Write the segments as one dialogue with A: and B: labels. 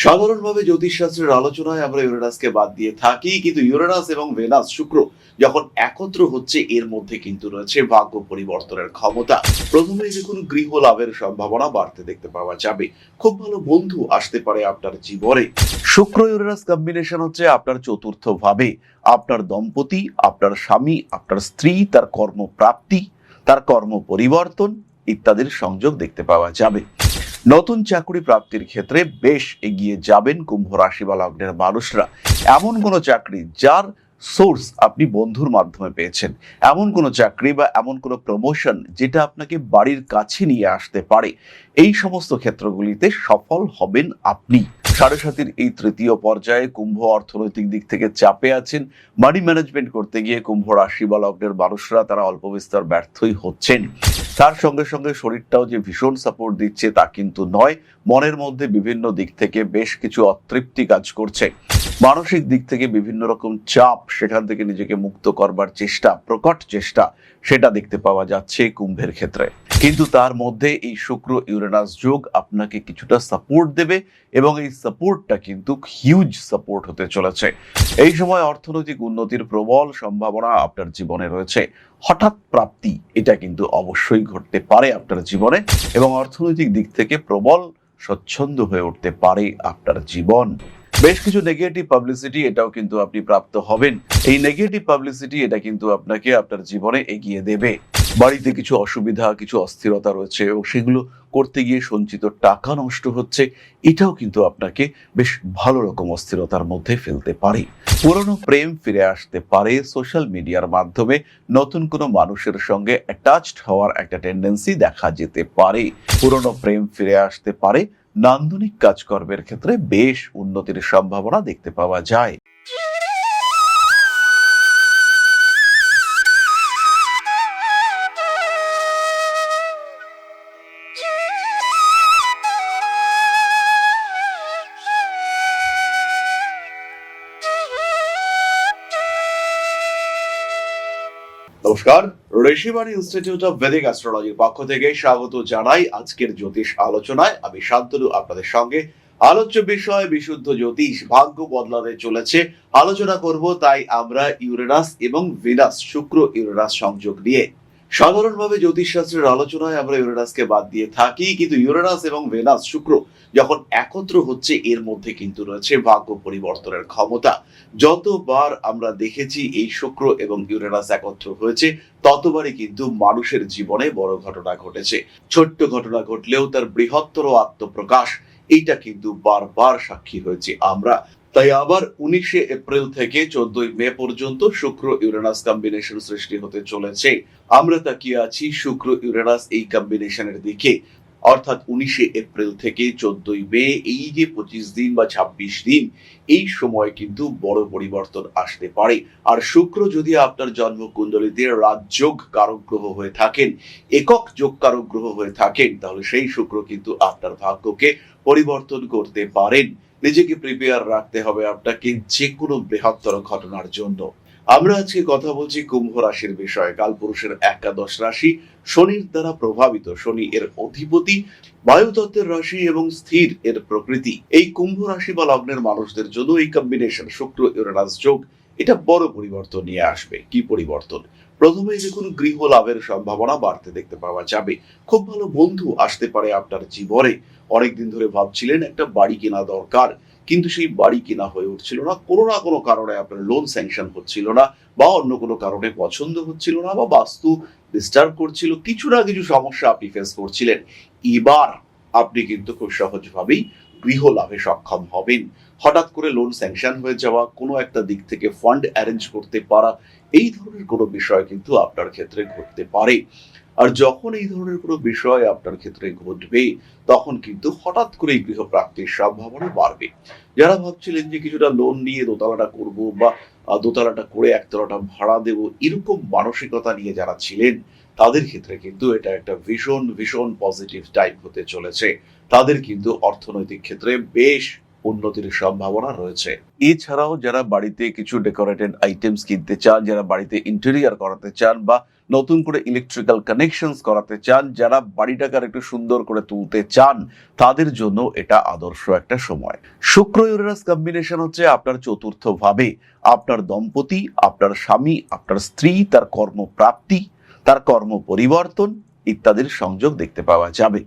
A: সাধারণভাবে জ্যোতিষশাস্ত্রের আলোচনায় আমরা ইউরেনাসকে বাদ দিয়ে থাকি, কিন্তু ইউরেনাস এবং ভেনাস শুক্র যখন একত্র হচ্ছে এর মধ্যে কিন্তু রয়েছে ভাগ্য পরিবর্তনের ক্ষমতা। প্রথমেই দেখুন, গৃহ লাভের সম্ভাবনা বাড়তে দেখতে পাওয়া যাবে। খুব ভালো বন্ধু আসতে পারে আপনার জীবনে। শুক্র ইউরেনাস কম্বিনেশন হচ্ছে আপনার চতুর্থ ভাবে। আপনার দম্পতি, আপনার স্বামী, আপনার স্ত্রী, তার কর্মপ্রাপ্তি, তার কর্ম পরিবর্তন ইত্যাদির সংযোগ দেখতে পাওয়া যাবে। নতুন চাকরি প্রাপ্তির ক্ষেত্রে বেশ এগিয়ে যাবেন কুম্ভ রাশি বা লগ্নের মানুষরা। এমন কোনো চাকরি যার সোর্স আপনি বন্ধুর মাধ্যমে পেয়েছেন, এমন কোনো চাকরি বা এমন কোনো প্রমোশন যেটা আপনাকে বাড়ির কাছে নিয়ে আসতে পারে, এই সমস্ত ক্ষেত্রগুলিতে সফল হবেন আপনি। সাড়ে সাতির এই তৃতীয় পর্যায়ে কুম্ভ অর্থনৈতিক দিক থেকে চাপে আছেন। মানি ম্যানেজমেন্ট করতে গিয়ে কুম্ভ রাশি বা লগ্নের মানুষরা তারা অল্প বিস্তর ব্যর্থই হচ্ছেন। তার সঙ্গে সঙ্গে শরীরটাও যে ভীষণ সাপোর্ট দিচ্ছে তা কিন্তু নয়। মনের মধ্যে বিভিন্ন দিক থেকে বেশ কিছু অতৃপ্তি কাজ করছে। মানসিক দিক থেকে বিভিন্ন রকম চাপ, সেখান থেকে নিজেকে মুক্ত করবার চেষ্টা, প্রকট চেষ্টা, সেটা দেখতে পাওয়া যাচ্ছে কুম্ভের ক্ষেত্রে। কিন্তু তার মধ্যে এই শুক্র ইউরেনাস যোগ আপনাকে কিছুটা সাপোর্ট দেবে এবং এই সাপোর্টটা কিন্তু হিউজ সাপোর্ট হতে চলেছে। এই সময় অর্থনৈতিক উন্নতির প্রবল সম্ভাবনা আপনার জীবনে রয়েছে। হঠাৎ প্রাপ্তি এটা কিন্তু অবশ্যই ঘটতে পারে আপনার জীবনে এবং অর্থনৈতিক দিক থেকে প্রবল স্বচ্ছন্দ হয়ে উঠতে পারে আপনার জীবন। বেশ কিছু নেগেটিভ পাবলিসিটি এটাও কিন্তু আপনি প্রাপ্ত হবেন। এই নেগেটিভ পাবলিসিটি এটা কিন্তু আপনাকে আপনার জীবনে এগিয়ে দেবে। বাড়িতে কিছু অসুবিধা, কিছু অস্থিরতা রয়েছে এবং সেগুলো করতে গিয়ে সঞ্চিত টাকা নষ্ট হচ্ছে, এটাও কিন্তু আপনাকে বেশ ভালো রকম অস্থিরতার মধ্যে ফেলতে পারে। পুরনো প্রেম ফিরে আসতে পারে। সোশ্যাল মিডিয়ার মাধ্যমে নতুন কোনো মানুষের সঙ্গে অ্যাটাচড হওয়ার একটা টেন্ডেন্সি দেখা যেতে পারে। পুরনো প্রেম ফিরে আসতে পারে। নান্দনিক কাজকর্মের ক্ষেত্রে বেশ উন্নতির সম্ভাবনা দেখতে পাওয়া যায়। নমস্কার, ঋষিবাণী ইনস্টিটিউট অফ ভেদিক অ্যাস্ট্রোলজির পক্ষ থেকে স্বাগত জানাই আজকের জ্যোতিষ আলোচনায়। আমি শান্তনু আপনাদের সঙ্গে। আলোচ্য বিষয় বিশুদ্ধ জ্যোতিষ, ভাগ্য বদলাতে চলেছে আলোচনা করব। তাই আমরা ইউরেনাস এবং ভিনাস, শুক্র ইউরেনাস সংযোগ নিয়ে। সাধারণভাবে জ্যোতিষশাস্ত্রের আলোচনায় আমরা ইউরেনাসকে বাদ দিয়ে থাকি, কিন্তু ইউরেনাস এবং ভেনাস শুক্র যখন একত্র হচ্ছে এর মধ্যে কিন্তু রয়েছে ভাগ্য পরিবর্তনের ক্ষমতা। যতবার আমরা দেখেছি এই শুক্র এবং ইউরেনাস একত্র হয়েছে, ততবারই কিন্তু মানুষের জীবনে বড় ঘটনা ঘটেছে। ছোট্ট ঘটনা ঘটলেও তার বৃহত্তর আত্মপ্রকাশ, এইটা কিন্তু বারবার সাক্ষী হয়েছি আমরা। তাই আবার 19শে এপ্রিল থেকে 14ই মে পর্যন্ত শুক্র ইউরেনাস কম্বিনেশন সৃষ্টি হতে চলেছে। আমরা তাকিয়ে আছি শুক্র ইউরেনাস এই কম্বিনেশনের দিকে। অর্থাৎ 19শে এপ্রিল থেকে 14ই মে, এই যে 25 দিন বা 26 দিন, এই সময় কিন্তু বড় পরিবর্তন আসতে পারে। আর শুক্র যদি আপনার জন্মকুণ্ডলিতে রাজযোগ কারক গ্রহ হয়ে থাকেন, একক যোগ কারক গ্রহ হয়ে থাকেন, তাহলে সেই শুক্র কিন্তু আপনার ভাগ্যকে পরিবর্তন করতে পারেন। নিজেকে প্রিপেয়ার রাখতে হবে আপনাকে যে কোনো বৃহত্তর ঘটনার জন্য। আমরা আজকে কথা বলছি কুম্ভ রাশির বিষয়ে। কালপুরুষের একাদশ রাশি, শনির দ্বারা প্রভাবিত। শনি এর অধিপতি, বায়ুতত্ত্বের রাশি এবং স্থির এর প্রকৃতি। এই কুম্ভ রাশি বা লগ্নের মানুষদের জন্য এই কম্বিনেশন শুক্র ইউরেনাস যোগ এটা বড় পরিবর্তন নিয়ে আসবে। কি পরিবর্তন? প্রথমেই দেখুন, গৃহ লাভের সম্ভাবনা বাড়তে দেখতে পাওয়া যাবে। খুব ভালো বন্ধু আসতে পারে আপনার জীবনে। অনেকদিন ধরে ভাবছিলেন একটা বাড়ি কেনা দরকার, কিন্তু সেই বাড়ি কেনা হয়ে উঠছিল না। কোনো না কোনো কারণে আপনার লোন স্যাংশন হচ্ছিল না, বা অন্য কোনো কারণে পছন্দ হচ্ছিল না, বা বাস্তু ডিস্টার্ব করছিল, কিছু না কিছু সমস্যা আপনি ফেস করছিলেন। এবার আপনি কিন্তু খুব সহজভাবেই গৃহ লাভে সক্ষম হবেন। হঠাৎ করে লোন স্যাংশন হয়ে যাওয়া, কোনো একটা দিক থেকে ফান্ড অ্যারেঞ্জ করতে পারা, এই ধরনের কোনো বিষয় কিন্তু আপনার ক্ষেত্রে ঘটতে পারে। আর যখন এই ধরনের কোনো বিষয় আপনার ক্ষেত্রে ঘটবে, তখন কিন্তু হঠাৎ করে গৃহপ্রাপ্তির সম্ভাবনা বাড়বে। যারা ভাবছিলেন যে কিছুটা লোন নিয়ে দোতলাটা করব, বা দোতলাটা করে একতলাটা ভাড়া দেব, এরকম মানসিকতা নিয়ে যারা ছিলেন, তাদের ক্ষেত্রে কিন্তু এটা একটা ভীষণ ভীষণ পজিটিভ টাইম হতে চলেছে। তাদের কিন্তু অর্থনৈতিক ক্ষেত্রে বেশ উন্নতির সম্ভাবনা রয়েছে। এছাড়াও যারা বাড়িতে কিছু ডেকোরেটেড আইটেমস কিনতে চান, যারা বাড়িতে ইন্টেরিয়ার করাতে চান বা নতুন করে ইলেকট্রিক্যাল কানেকশনস করাতে চান, যারা বাড়িটাকে একটু সুন্দর করে তুলতে চান, তাদের জন্য এটা আদর্শ একটা সময়। শুক্র ইউরেনাস কম্বিনেশন হচ্ছে আপনার চতুর্থ ভাবে আপনার দম্পতি, আপনার স্বামী, আপনার স্ত্রী, তার কর্মপ্রাপ্তি, তার কর্ম পরিবর্তন ইত্যাদির সংযোগ দেখতে পাওয়া যাবে।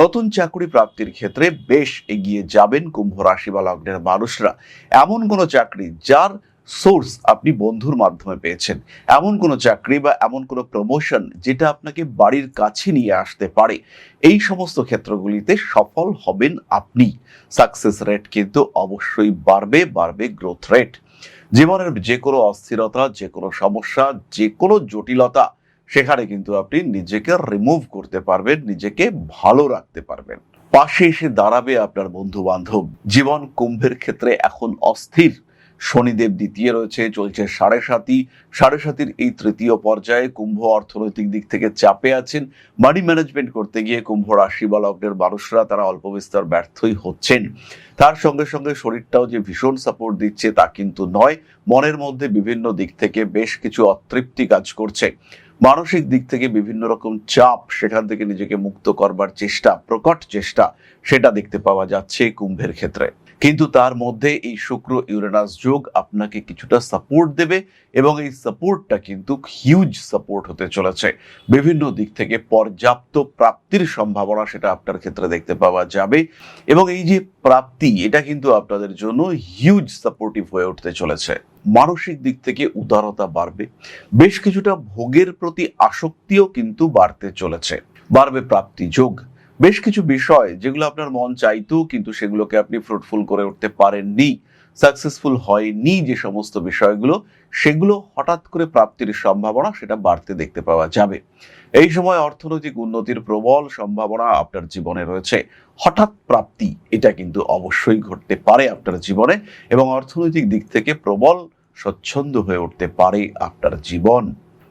A: নতুন চাকরি প্রাপ্তির ক্ষেত্রে বেশ এগিয়ে যাবেন কুম্ভ রাশি বা লগ্নের মানুষরা। এমন কোনো চাকরি যার সোর্স আপনি বন্ধুর মাধ্যমে পেয়েছেন, এমন কোনো চাকরি বা এমন কোনো প্রমোশন যেটা আপনাকে বাড়ির কাছে নিয়ে আসতে পারে, এই সমস্ত ক্ষেত্রগুলিতে সফল হবেন আপনি। সাকসেস রেট কিন্তু অবশ্যই বাড়বে গ্রোথ রেট। জীবনের যে কোনো অস্থিরতা, যে কোনো সমস্যা, যে কোনো জটিলতা, সেখানে কিন্তু আপনি নিজেকে রিমুভ করতে পারবেন, নিজেকে ভালো রাখতে পারবেন। পাশে এসে দাঁড়াবে আপনার বন্ধু বান্ধব। জীবন কুম্ভের ক্ষেত্রে এখন অস্থির। শনিদেব দ্বিতীয় রয়েছে, চলছে সাড়ে সাতির এই তৃতীয় পর্যায়ে। কুম্ভ অর্থনৈতিক দিক থেকে চাপে আছেন। মানি ম্যানেজমেন্ট করতে গিয়ে কুম্ভ রাশি বা লগ্নের মানুষরা তারা অল্প বিস্তর ব্যর্থই হচ্ছেন। তার সঙ্গে সঙ্গে শরীরটাও যে ভীষণ সাপোর্ট দিচ্ছে তা কিন্তু নয়। মনের মধ্যে বিভিন্ন দিক থেকে বেশ কিছু অতৃপ্তি কাজ করছে। মানসিক দিক থেকে বিভিন্ন রকম চাপ, সেখান থেকে নিজেকে মুক্ত করবার চেষ্টা, প্রকট চেষ্টা, সেটা দেখতে পাওয়া যাচ্ছে কুম্ভের ক্ষেত্রে। কিন্তু তার মধ্যে এই শুক্র ইউরেনাস যোগ আপনাকে কিছুটা সাপোর্ট দেবে এবং এই সাপোর্টটা কিন্তু হিউজ সাপোর্ট হতে চলেছে। বিভিন্ন দিক থেকে পর্যাপ্ত প্রাপ্তির সম্ভাবনা সেটা আপনার ক্ষেত্রে দেখতে পাওয়া যাবে এবং এই যে প্রাপ্তি, এটা কিন্তু আপনাদের জন্য হিউজ সাপোর্টিভ হয়ে উঠতে চলেছে। মানসিক দিক থেকে উদারতা বাড়বে, বেশ কিছুটা ভোগের প্রতি আসক্তিও কিন্তু বাড়তে চলেছে। বাড়বে প্রাপ্তি যোগ। বেশ কিছু বিষয় যেগুলো আপনার মন চাইতো কিন্তু সেগুলোকে আপনি ফ্রুটফুল করে উঠতে পারেননি, সাকসেসফুল হয়নি যে সমস্ত বিষয়গুলো, সেগুলো হঠাৎ করে প্রাপ্তির সম্ভাবনা সেটা বাড়তে দেখতে পাওয়া যাবে। এই সময় অর্থনৈতিক উন্নতির প্রবল সম্ভাবনা আপনার জীবনে রয়েছে। হঠাৎ প্রাপ্তি এটা কিন্তু অবশ্যই ঘটতে পারে আপনার জীবনে এবং অর্থনৈতিক দিক থেকে প্রবল স্বচ্ছন্দ হয়ে উঠতে পারে আপনার জীবন।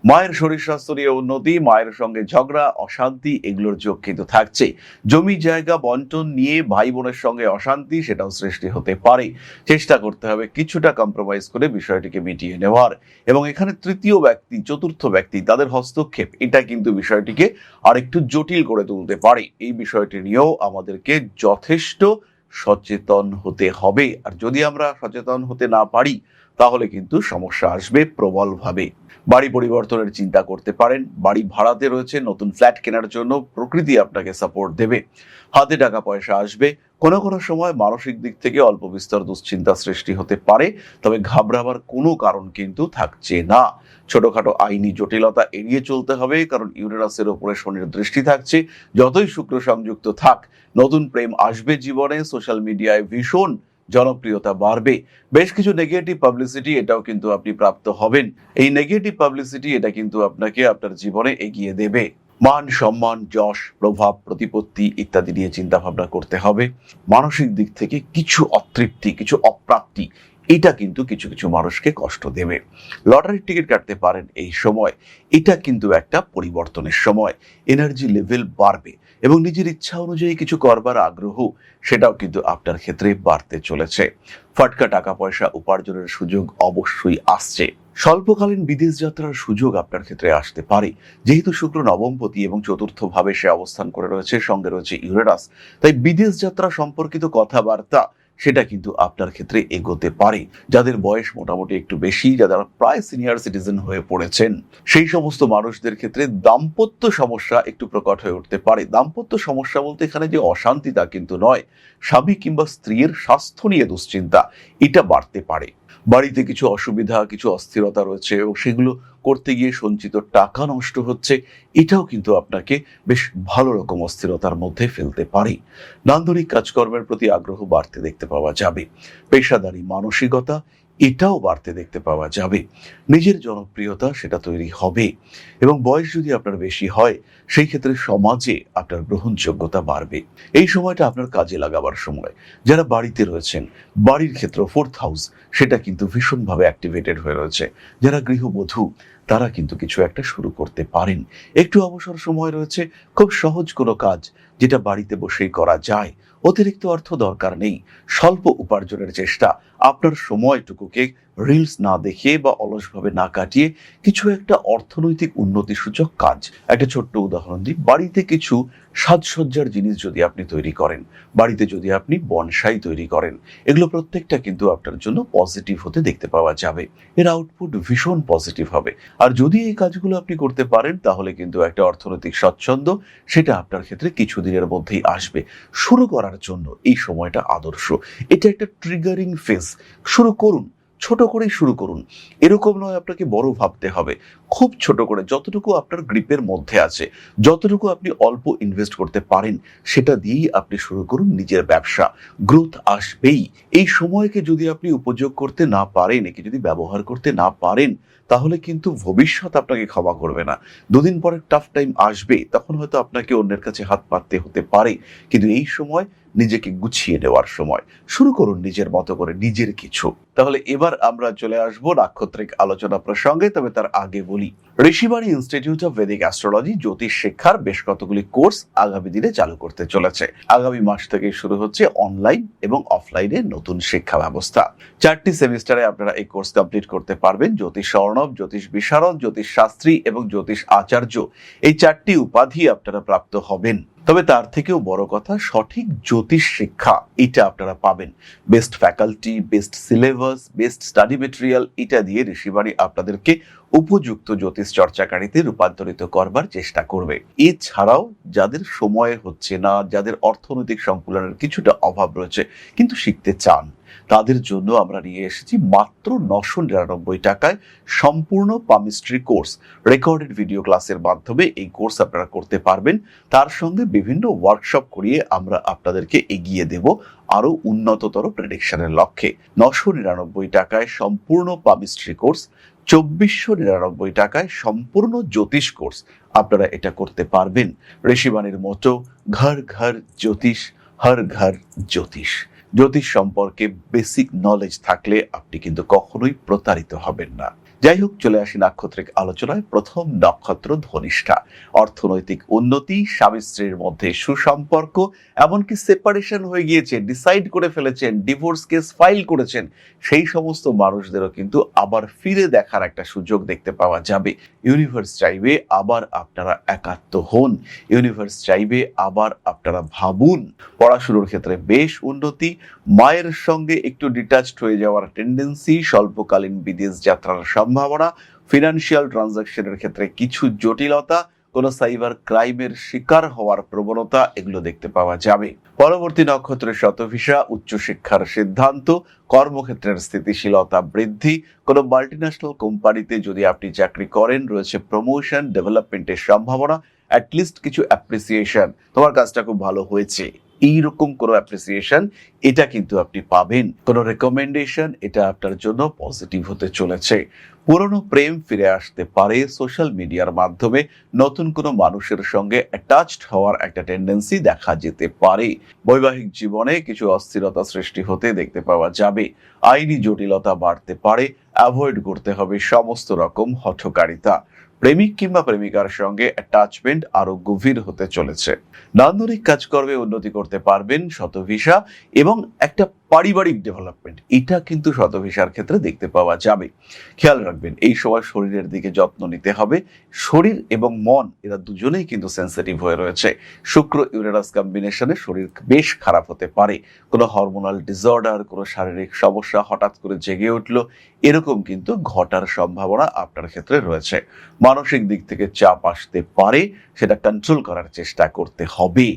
A: মায়ের শরীর স্বাস্থ্য নিয়ে উন্নতি, মায়ের সঙ্গে ঝগড়া, অশান্তি, এগুলোর যোগ কিন্তু থাকছে। জমি জায়গা বন্টন নিয়ে ভাই বোনের সঙ্গে অশান্তি সেটাও সৃষ্টি হতে পারে। চেষ্টা করতে হবে কিছুটা কম্প্রোমাইজ করে বিষয়টিকে মিটিয়ে নেওয়ার এবং এখানে তৃতীয় ব্যক্তি, চতুর্থ ব্যক্তি, তাদের হস্তক্ষেপ এটা কিন্তু বিষয়টিকে আরেকটু জটিল করে তুলতে পারে। এই বিষয়টি নিয়েও আমাদেরকে যথেষ্ট সচেতন হতে হবে। আর যদি আমরা সচেতন হতে না পারি তাহলে কিন্তু সমস্যা আসবে প্রবলভাবে। বাড়ি পরিবর্তনের চিন্তা করতে পারেন। বাড়ি ভাড়াতে রয়েছে, নতুন ফ্ল্যাট কেনার জন্য প্রকৃতি আপনাকে সাপোর্ট দেবে। হাতে টাকা পয়সা আসবে। কোনো কোনো সময় মানসিক দিক থেকে অল্প বিস্তর দুশ্চিন্তা সৃষ্টি হতে পারে, তবে ঘাবড়াবার কোনো কারণ কিন্তু থাকছে না। ছোটখাটো আইনি জটিলতা এড়িয়ে চলতে হবে, কারণ ইউরেনাসের ওপরে শনির দৃষ্টি থাকছে। যতই শুক্র সংযুক্ত থাক, নতুন প্রেম আসবে জীবনে। সোশ্যাল মিডিয়ায় ভীষণ জনপ্রিয়তা বাড়বে। বেশ কিছু নেগেটিভ পাবলিসিটি এটাও কিন্তু আপনি প্রাপ্ত হবেন। এই নেগেটিভ পাবলিসিটি এটা কিন্তু আপনাকে আপনার জীবনে এগিয়ে দেবে। মান সম্মান, যশ, প্রভাব, প্রতিপত্তি ইত্যাদি নিয়ে চিন্তা ভাবনা করতে হবে। মানসিক দিক থেকে কিছু অতৃপ্তি, কিছু অপ্রাপ্তি এটা কিন্তু কিছু কিছু মানুষকে কষ্ট দেবে। লটারির টিকিট কাটতে পারেন এই সময়। এটা কিন্তু একটা পরিবর্তনের সময়। এনার্জি লেভেল বাড়বে এবং নিজের ইচ্ছা অনুযায়ী কিছু করবার আগ্রহ সেটাও কিন্তু আপনার ক্ষেত্রে বাড়তে চলেছে। ফাটকা টাকা পয়সা উপার্জনের সুযোগ অবশ্যই আসছে। স্বল্পকালীন বিদেশ যাত্রার সুযোগ আপনার ক্ষেত্রে আসতে পারে। যেহেতু শুক্র নবমপতি এবং চতুর্থ ভাবে সে অবস্থান করে রয়েছে, সঙ্গে রয়েছে ইউরেনাস, তাই বিদেশ যাত্রা সম্পর্কিত কথাবার্তা সেটা কিন্তু আপনার ক্ষেত্রে এগোতে পারে। যাদের বয়স মোটামুটি একটু বেশি, যারা প্রায় সিনিয়র সিটিজেন হয়ে পড়েছেন, সেই সমস্ত মানুষদের ক্ষেত্রে দাম্পত্য সমস্যা একটু প্রকট হয়ে উঠতে পারে। দাম্পত্য সমস্যা বলতে এখানে যে অশান্তি তা কিন্তু নয়। স্বামী কিংবা স্ত্রীর স্বাস্থ্য নিয়ে দুশ্চিন্তা এটা বাড়তে পারে। বাড়িতে কিছু অসুবিধা, কিছু অস্থিরতা রয়েছে এবং সেগুলো করতে গিয়ে সঞ্চিত টাকা নষ্ট হচ্ছে, এটাও কিন্তু আপনাকে বেশ ভালো রকম অস্থিরতার মধ্যে ফেলতে পারে। নান্দনিক কাজকর্মের প্রতি আগ্রহ বাড়তে দেখতে পাওয়া যাবে। পেশাদারি মানসিকতা এটাও বাড়তে দেখতে পাওয়া যাবে। নিজের জনপ্রিয়তা সেটা তৈরি হবে এবং বয়স যদি আপনার বেশি হয় সেই ক্ষেত্রে সমাজে আপনার গ্রহণযোগ্যতা বাড়বে। এই সময়টা আপনার কাজে লাগাবার সময়। যারা বাড়িতে রয়েছেন, বাড়ির ক্ষেত্র ফোর্থ হাউস সেটা কিন্তু ভীষণভাবে অ্যাক্টিভেটেড হয়ে রয়েছে। যারা গৃহবধূ তারা কিন্তু কিছু একটা শুরু করতে পারেন। একটু অবসর সময় রয়েছে, খুব সহজ কোনো কাজ যেটা বাড়িতে বসেই করা যায়, অতিরিক্ত অর্থ দরকার নেই, স্বল্প উপার্জনের চেষ্টা। আপনার সময়টুকুকে রিলস না দেখিয়ে বা অলসভাবে না কাটিয়ে কিছু একটা অর্থনৈতিক উন্নতি সূচক কাজ। একটা ছোট্ট উদাহরণ দিই, বাড়িতে কিছু সাজসজ্জার জিনিস যদি আপনি তৈরি করেন, বাড়িতে যদি আপনি বনসাই তৈরি করেন, এগুলো প্রত্যেকটা কিন্তু আপনার জন্য পজিটিভ হতে দেখতে পাওয়া যাবে। এর আউটপুট ভীষণ পজিটিভ হবে। আর যদি এই কাজগুলো আপনি করতে পারেন তাহলে কিন্তু একটা অর্থনৈতিক স্বচ্ছন্দ সেটা আপনার ক্ষেত্রে কিছুদিনের মধ্যেই আসবে। শুরু করার জন্য এই সময়টা আদর্শ। এটা একটা ট্রিগারিং ফেজ। শুরু করুন, ছোট করেই শুরু করুন। এরকম নয় আপনাকে বড় ভাবতে হবে। খুব ছোট করে, যতটুকু আপনার গ্রিপের মধ্যে আছে, যতটুকু আপনি অল্প ইনভেস্ট করতে পারেন, সেটা দিয়েই আপনি শুরু করুন নিজের ব্যবসা। গ্রোথ আসবেই। এই সময়কে যদি আপনি উপযোগ করতে না পারেন, একে যদি ব্যবহার করতে না পারেন, তাহলে কিন্তু ভবিষ্যৎ আপনাকে ক্ষমা করবে না। দুদিন পরে টাফ টাইম আসবে, তখন হয়তো আপনাকে অন্যের কাছে হাত পাততে হতে পারে, কিন্তু এই সময় নিজেকে গুছিয়ে নেওয়ার সময়। শুরু করুন নিজের মতো করে, নিজের কিছু। তাহলে এবার আমরা চলে আসবো নাক্ষত্রিক আলোচনা প্রসঙ্গে, তবে তার আগে বলি, Rishibani institute of Vedic astrology জ্যোতিষ শিক্ষার বেশ কতগুলি কোর্স আগামী দিনে চালু করতে চলেছে। আগামী মাস থেকে শুরু হচ্ছে অনলাইন এবং অফলাইনে নতুন শিক্ষা ব্যবস্থা। 4টি সেমিস্টারে আপনারা এই কোর্স কমপ্লিট করতে পারবেন। জ্যোতিষ স্বর্ণব, জ্যোতিষ বিশারদ, জ্যোতিষ শাস্ত্রী এবং জ্যোতিষ আচার্য, এই 4টি উপাধি আপনারা প্রাপ্ত হবেন। তবে তার থেকেও বড় কথা, সঠিক জ্যোতিষ শিক্ষা এটা আপনারা পাবেন। Best faculty, best syllabus, best study material, এটা দিয়ে ঋষিবাণী আপনাদেরকে উপযুক্ত জ্যোতিষ চর্চাকারীতে রূপান্তরিত করবার চেষ্টা করবে। এছাড়াও যাদের সময় হচ্ছে না, যাদের অর্থনৈতিক সংকুলনের কিছুটা অভাব রয়েছে কিন্তু শিখতে চান, তাদের জন্য আমরা নিয়ে এসেছি মাত্র 999 টাকায় সম্পূর্ণ পামিস্ট্রি কোর্স। রেকর্ডেড ভিডিও ক্লাসের মাধ্যমে এই কোর্স আপনারা করতে পারবেন। তার সঙ্গে বিভিন্ন ওয়ার্কশপ করিয়ে আমরা আপনাদেরকে এগিয়ে দেব আরো উন্নততর প্রেডিকশনের লক্ষ্যে। 999 টাকায় সম্পূর্ণ পামিস্ট্রি কোর্স, 2499 টাকায় সম্পূর্ণ জ্যোতিষ কোর্স আপনারা এটা করতে পারবেন। ঋষিবাণীর মতো ঘর ঘর জ্যোতিষ, হর ঘর জ্যোতিষ। জ্যোতিষ সম্পর্কে বেসিক নলেজ থাকলে আপনি কিন্তু কখনোই প্রতারিত হবেন না। যাই হোক, চলে আসি নাক্ষত্রিক আলোচনায়। প্রথম নক্ষত্র ধনিষ্ঠা। অর্থনৈতিক উন্নতি, স্বামী স্ত্রীর মধ্যে সুসম্পর্ক, এমনকি সেপারেশন হয়ে গিয়েছে, ডিসাইড করে ফেলেছেন, ডিভোর্স কেস ফাইল করেছেন, সেই সমস্ত মানুষদেরও কিন্তু আবার ফিরে দেখার একটা সুযোগ দেখতে পাওয়া যাবে। ইউনিভার্স চাইবে আবার আপনারা একাত্ম হন, ইউনিভার্স চাইবে আবার আপনারা ভাবুন। পড়াশোনার ক্ষেত্রে বেশ উন্নতি, মায়ের সঙ্গে একটু ডিটাচড হয়ে যাওয়ার টেন্ডেন্সি, স্বল্পকালীন বিদেশ যাত্রার সম্ভাবনা, ফিনান্সিয়াল ট্রানজাকশনের ক্ষেত্রে কিছু জটিলতা, কোন সাইবার ক্রাইমের শিকার হওয়ার প্রবণতা, এগুলো দেখতে পাওয়া যাবে। পরবর্তী নক্ষত্রের শতভিসা। উচ্চশিক্ষার সিদ্ধান্ত, কর্মক্ষেত্রের স্থিতিশীলতা বৃদ্ধি, কোন মাল্টিন্যাশনাল কোম্পানিতে যদি আপনি চাকরি করেন, রয়েছে প্রমোশন, ডেভেলপমেন্টের সম্ভাবনা, অ্যাটলিস্ট কিছু অ্যাপ্রিসিয়েশন, তোমার কাজটা খুব ভালো হয়েছে, এইরকম কোনো অ্যাপ্রিসিয়েশন এটা কিন্তু আপনি পাবেন। কোনো রেকমেন্ডেশন এটা আপনার জন্য পজিটিভ হতে চলেছে। পুরনো প্রেম ফিরে আসতে পারে। সোশ্যাল মিডিয়ার মাধ্যমে নতুন কোনো মানুষের সঙ্গে অ্যাটাচড হওয়ার একটা টেন্ডেন্সি দেখা যেতে পারে। বৈবাহিক জীবনে কিছু অস্থিরতা সৃষ্টি হতে দেখতে পাওয়া যাবে। আইনি জটিলতা বাড়তে পারে। অ্যাভয়েড করতে হবে সমস্ত রকম হঠকারিতা। প্রেমিক কিংবা প্রেমিকার সঙ্গে অ্যাটাচমেন্ট আরো গভীর হতে চলেছে। নান্দনিক কাজকর্মে উন্নতি করতে পারবেন শতভিসা, এবং একটা পারিবারিক ডেভেলপমেন্ট এটা কিন্তু শতভিসার ক্ষেত্রে দেখতে পাওয়া যাবে। খেয়াল রাখবেন এই সময় শরীরের দিকে যত্ন নিতে হবে। শরীর এবং মন এরা দুজনেই কিন্তু সেন্সিটিভ হয়ে রয়েছে। শুক্র ইউরেনাস কম্বিনেশনে শরীর বেশ খারাপ হতে পারে। কোনো হরমোনাল ডিসঅর্ডার, কোনো শারীরিক সমস্যা হঠাৎ করে জেগে উঠলো, এরকম কিন্তু ঘটার সম্ভাবনা আপনার ক্ষেত্রে রয়েছে। মানসিক দিক থেকে চাপ আসতে পারে, সেটা কন্ট্রোল করার চেষ্টা করতে হবে।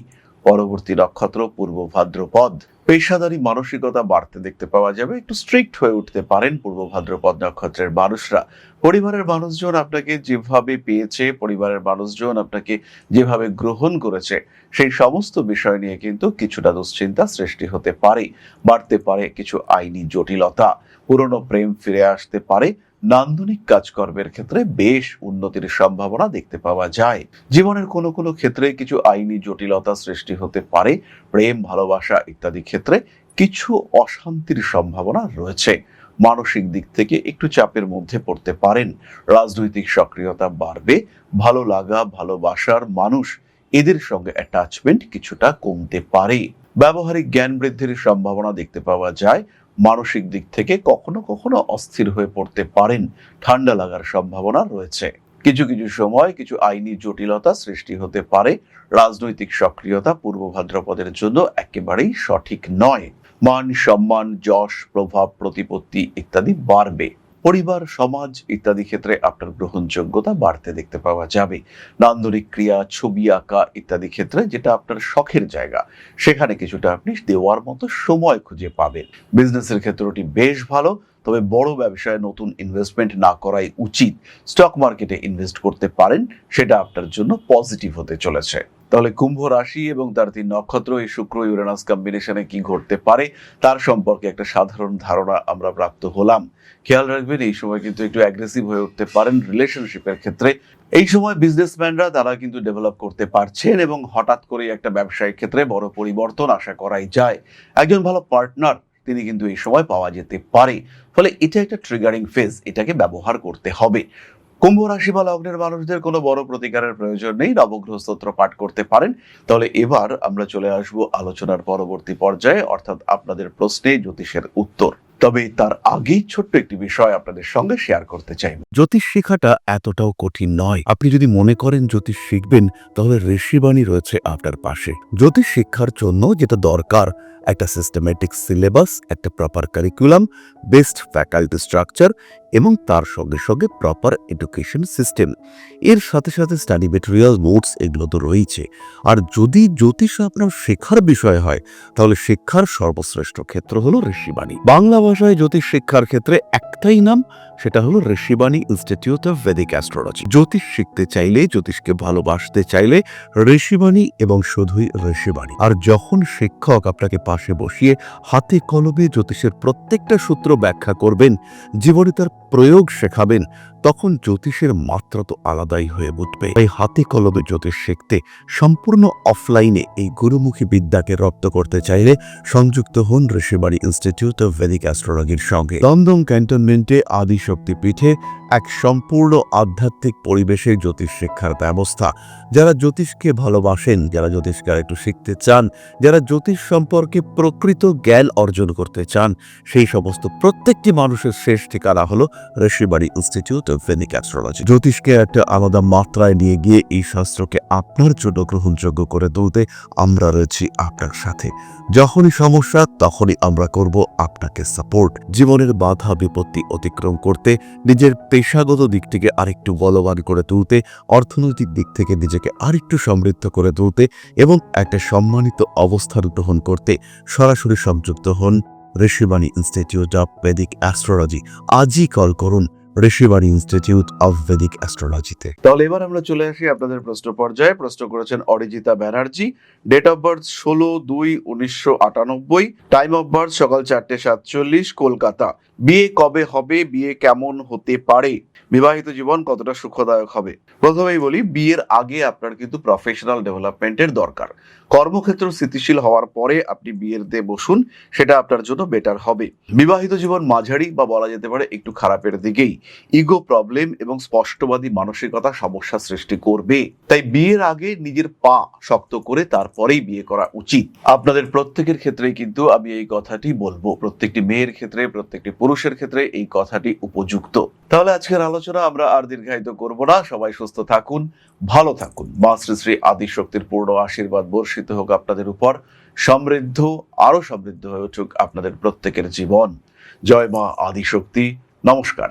A: পরবর্তী নক্ষত্র পূর্ব ভাদ্রপদ। পেশাদারি মানসিকতা বাড়তে দেখতে পাওয়া যাবে। একটু স্ট্রিক্ট হয়ে উঠতে পারেন পূর্ব ভাদ্রপদ নক্ষত্রের মানুষরা। পরিবারের মানুষজন আপনাকে যেভাবে পেয়েছে, পরিবারের মানুষজন আপনাকে যেভাবে গ্রহণ করেছে, সেই সমস্ত বিষয় নিয়ে কিন্তু কিছুটা দুশ্চিন্তা সৃষ্টি হতে পারে। বাড়তে পারে কিছু আইনি জটিলতা। পুরনো প্রেম ফিরে আসতে পারে। নান্দনিক কাজকর্মের ক্ষেত্রে বেশ উন্নতির সম্ভাবনা দেখতে পাওয়া যায়। জীবনের কোনো কোনো ক্ষেত্রে কিছু আইনি জটিলতা সৃষ্টি হতে পারে। প্রেম, ভালোবাসা ইত্যাদি ক্ষেত্রে কিছু অশান্তির সম্ভাবনা রয়েছে। মানসিক দিক থেকে একটু চাপের মধ্যে পড়তে পারেন। রাজনৈতিক সক্রিয়তা বাড়বে, ভালো লাগা, ভালোবাসার মানুষ এদের সঙ্গে অ্যাটাচমেন্ট কিছুটা কমতে পারে। ব্যবহারিক জ্ঞান বৃদ্ধির সম্ভাবনা দেখতে পাওয়া যায়। মানসিক দিক থেকে কখনো কখনো অস্থির হয়ে পড়তে পারেন, ঠান্ডা লাগার সম্ভাবনা রয়েছে। কিছু কিছু সময় কিছু আইনি জটিলতা সৃষ্টি হতে পারে। রাজনৈতিক সক্রিয়তা পূর্ব ভাদ্রপদের জন্য একেবারেই সঠিক নয়। মান সম্মান, যশ, প্রভাব, প্রতিপত্তি ইত্যাদি বাড়বে। পরিবার, সমাজ ইত্যাদি ক্ষেত্রে আপনার গ্রহণযোগ্যতা বাড়তে দেখতে পাওয়া যাবে। নান্দনিক ক্রিয়া, ছবি আঁকা ইত্যাদি ক্ষেত্রে যেটা আপনার শখের জায়গা, সেখানে কিছুটা আপনি দেওয়ার মতো সময় খুঁজে পাবেন। বিজনেসের ক্ষেত্রটি বেশ ভালো, তবে বড় ব্যবসায় নতুন ইনভেস্টমেন্ট না করাই উচিত। স্টক মার্কেটে ইনভেস্ট করতে পারেন, সেটা আপনার জন্য পজিটিভ হতে চলেছে। তাহলে কুম্ভ রাশি এবং তার 3 নক্ষত্র, এই শুক্র ইউরেনাস কম্বিনেশনে কি ঘটতে পারে তার সম্পর্কে একটা সাধারণ ধারণা আমরা প্রাপ্ত হলাম। খেয়াল রাখবেন, এই সময় কিন্তু একটু অ্যাগ্রেসিভ হয়ে উঠতে পারেন রিলেশনশিপের ক্ষেত্রে। এই সময় বিজনেসম্যানরা তারা কিন্তু ডেভেলপ করতে পারছেন এবং হঠাৎ করে একটা ব্যবসায়িক ক্ষেত্রে বড় পরিবর্তন আশা করাই যায়। একজন ভালো পার্টনার তিনি কিন্তু এই সময় পাওয়া যেতে পারে। ফলে এটা একটা ট্রিগারিং ফেজ, এটাকে ব্যবহার করতে হবে। কুম্ভ রাশি বা লগ্নের মানুষদের কোনো বড় প্রতিকারের প্রয়োজন নেই, নবগ্রহ স্তোত্র পাঠ করতে পারেন। তাহলে এবার আমরা চলে আসব আলোচনার পরবর্তী পর্যায়ে, অর্থাৎ আপনাদের প্রশ্নে জ্যোতিষের উত্তর। তবে তার আগেই ছোট্ট একটি বিষয় আপনাদের সঙ্গে শেয়ার করতে চাই।
B: জ্যোতিষ শেখাটা এতটাও কঠিন নয়। আপনি যদি মনে করেন জ্যোতিষ শিখবেন, তাহলে ঋষিবাণী রয়েছে আপনার পাশে। জ্যোতিষ শিক্ষার জন্য যেটা দরকার, একটা সিস্টেমেটিক সিলেবাস, একটা proper curriculum, best faculty structure এবং তার সঙ্গে সঙ্গে প্রপার এডুকেশন সিস্টেম। এর সাথে সাথে স্টাডি মেটেরিয়াল, নোটস এগুলো তো রয়েছে। আর যদি জ্যোতিষ আপনার শেখার বিষয় হয়, তাহলে শিক্ষার সর্বশ্রেষ্ঠ ক্ষেত্র হলো ঋষিবাণী। বাংলা ভাষায় জ্যোতিষ শিক্ষার ক্ষেত্রে একটাই নাম, সেটা হলো Rishibani institute of Vedic astrology. জ্যোতিষ শিখতে চাইলে, জ্যোতিষকে ভালোবাসতে চাইলে ঋষিবাণী এবং শুধুই ঋষিবাণী। আর যখন শিক্ষক আপনাকে পাশে বসিয়ে হাতে কলমে জ্যোতিষের প্রত্যেকটা সূত্র ব্যাখ্যা করবেন, জীবনে তার প্রয়োগ শেখাবেন, তখন জ্যোতিষের মাত্রা তো আলাদাই হয়ে উঠবে। তাই হাতে কলমে জ্যোতিষ শিখতে, সম্পূর্ণ অফলাইনে এই গুরুমুখী বিদ্যাকে রপ্ত করতে চাইলে সংযুক্ত হন ঋষিবাণী ইনস্টিটিউট অফ ভেদিক অ্যাস্ট্রোলজির সঙ্গে। দমদম ক্যান্টনমেন্টে আদিশক্তি পীঠে এক সম্পূর্ণ আধ্যাত্মিক পরিবেশে জ্যোতিষ শিক্ষার ব্যবস্থা। যারা জ্যোতিষকে ভালোবাসেন, যারা জ্যোতিষকে একটু শিখতে চান, যারা জ্যোতিষ সম্পর্কে প্রকৃত জ্ঞান অর্জন করতে চান, সেই সমস্ত প্রত্যেকটি মানুষের শেষ ঠিকানা হলো Rishibani institute of Vedic astrology. জ্যোতিষকে একটা আলাদা মাত্রায় নিয়ে গিয়ে এই শাস্ত্রকে আপনার জন্য গ্রহণযোগ্য করে তুলতে আমরা রয়েছি আপনার সাথে। যখনই সমস্যা, তখনই আমরা করব আপনাকে সাপোর্ট। জীবনের বাধা বিপত্তি অতিক্রম করতে, নিজের পেশাগত দিক থেকে আরেকটু বলবান করে তুলতে, অর্থনৈতিক দিক থেকে নিজেকে আরেকটু সমৃদ্ধ করে তুলতে এবং একটা সম্মানিত অবস্থান গ্রহণ করতে সরাসরি সংযুক্ত হন Rishibani institute of Vedic astrology. আজই কল করুন ঋষিবাণী ইনস্টিটিউট অফ ভেদিক অ্যাস্ট্রোলজিতে।
A: তাহলে এবার আমরা চলে আসি আপনাদের প্রশ্ন পর্যায়ে। প্রশ্ন করেছেন Arijita Banerjee. Date of birth 16/2/1998, time of birth সকাল 4:47, কলকাতা। বিয়ে কবে হবে? বিয়ে কেমন হতে পারে? বিবাহিত জীবন কতটা সুখদায়ক হবে? প্রথমেই বলি, বিয়ের আগে আপনার কিন্তু প্রফেশনাল ডেভেলপমেন্টের দরকার। কর্মক্ষেত্র স্থিতিশীল হওয়ার পরে আপনি বিয়েতে বসুন, সেটা আপনার জন্য বেটার হবে। বিবাহিত জীবন মাঝারি বা বলা যেতে পারে একটু খারাপের দিকেই। ইগো প্রবলেম এবং স্পষ্টবাদী মানসিকতা সমস্যা সৃষ্টি করবে। তাই বিয়ের আগে নিজের পা শক্ত করে তারপরেই বিয়ে করা উচিত। আপনাদের প্রত্যেকের ক্ষেত্রেই কিন্তু আমি এই কথাটি বলবো, প্রত্যেকটি মেয়ের ক্ষেত্রে, প্রত্যেকটি পুরুষের ক্ষেত্রে এই কথাটি উপযুক্ত। তাহলে আজকের আলোচনা আমরা আর দীর্ঘায়িত করব না। সবাই সুস্থ থাকুন, ভালো থাকুন। মা শ্রী শ্রী আদিশক্তির পূর্ণ আশীর্বাদ বর্ষিত হোক আপনাদের উপর। সমৃদ্ধ, আরো সমৃদ্ধ হয়ে উঠুক আপনাদের প্রত্যেকের জীবন। জয় মা আদিশক্তি। নমস্কার।